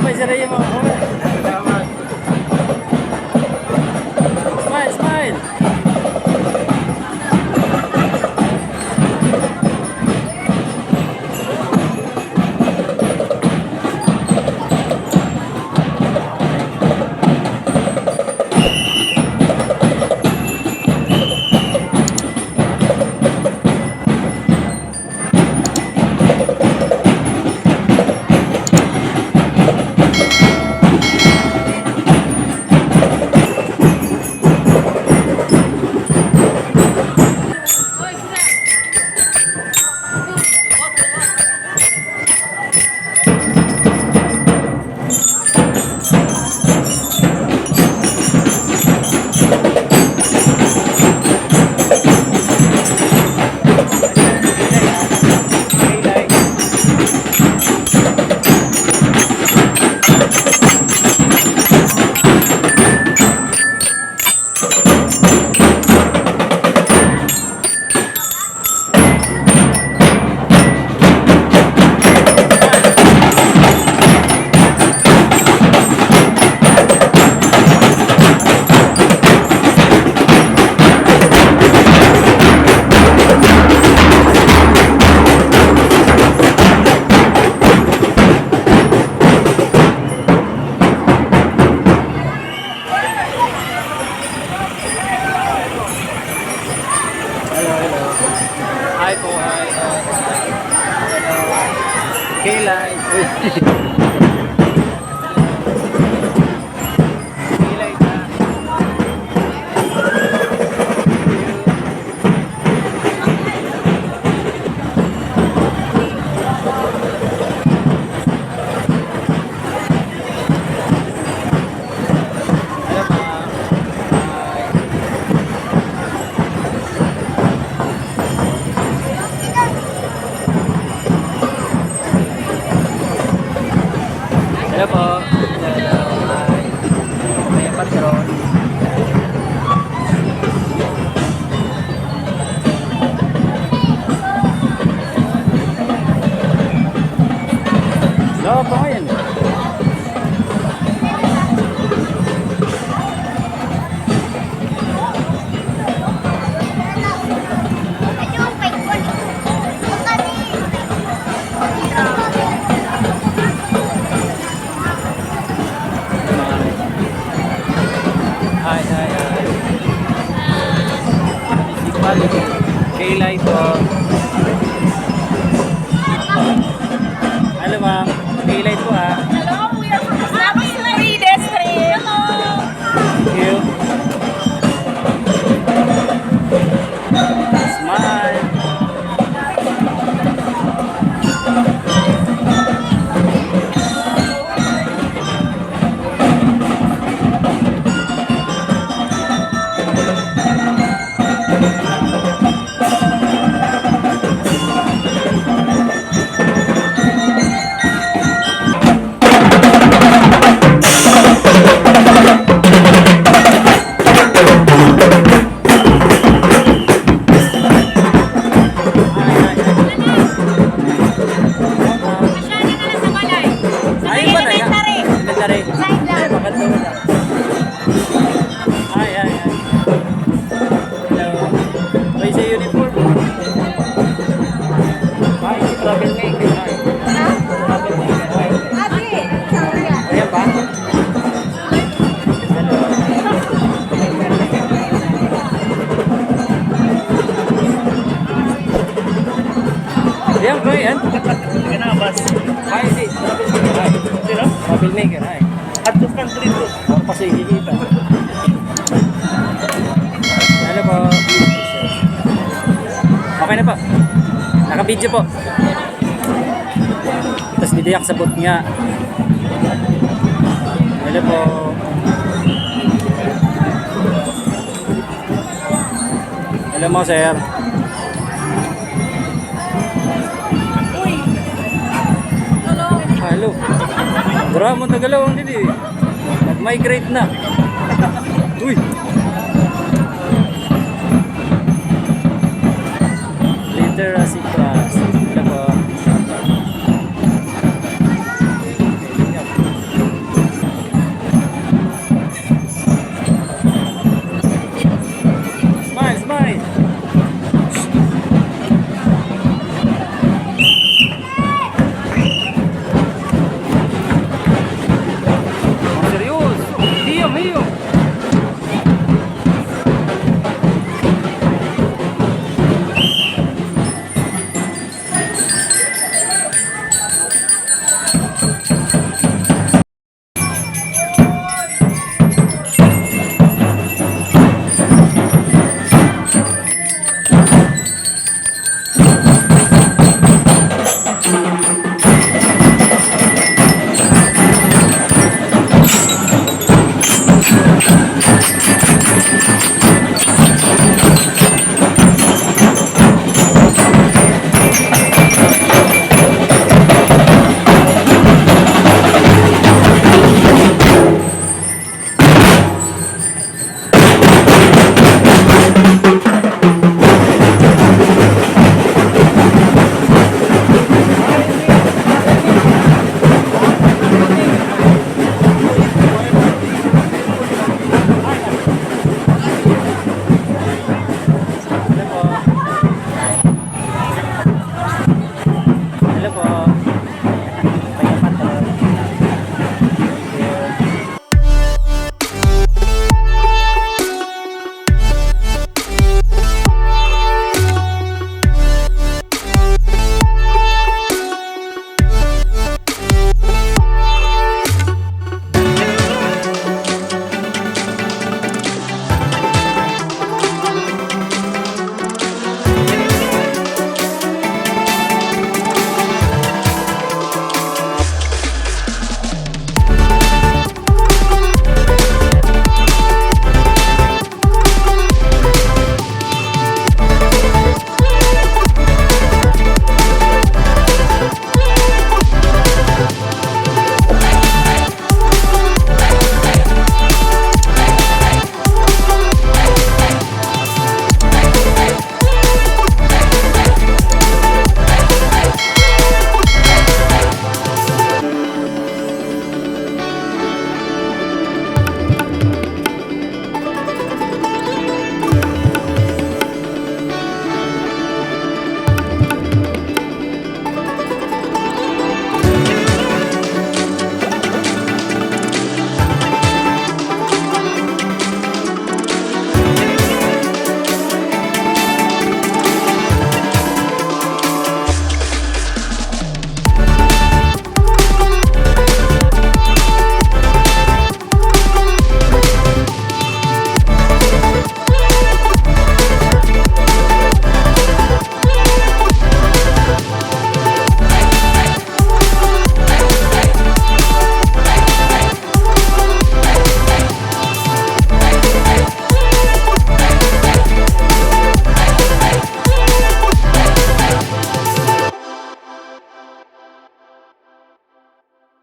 may sarili mo. Salamat. Smile, smile. Hi po, hi. K-LITE. K-LITE na. Hello po. Hello. Hi. May patron. Hello po ngayon. Hi, hi, hi. K-LITE po. Hello ma'am, K-LITE po ha. Hello, we are from Navas Northern Samar. Thank you. Smile. Ayun ba na yan? Elementary. Ay, maganda mo na. Ay, ay, ay. Hello. May sa uniform. Ay, travel maker. Ay. Travel maker. Ay. Ayan ba? Hello. Ayan ba yan? Navas. Ay, si. Travel maker. Ay. Sino? Travel maker. Ay. At to country to. Ako pa siya hihita. Hello po. Okay na po. Naka-video po. Tapos didiyak sa boot nga. Hello po. Hello mo sir. Hello. Dura mo tagalawang dito eh. Nag-migrate na. Uy. Literacy class.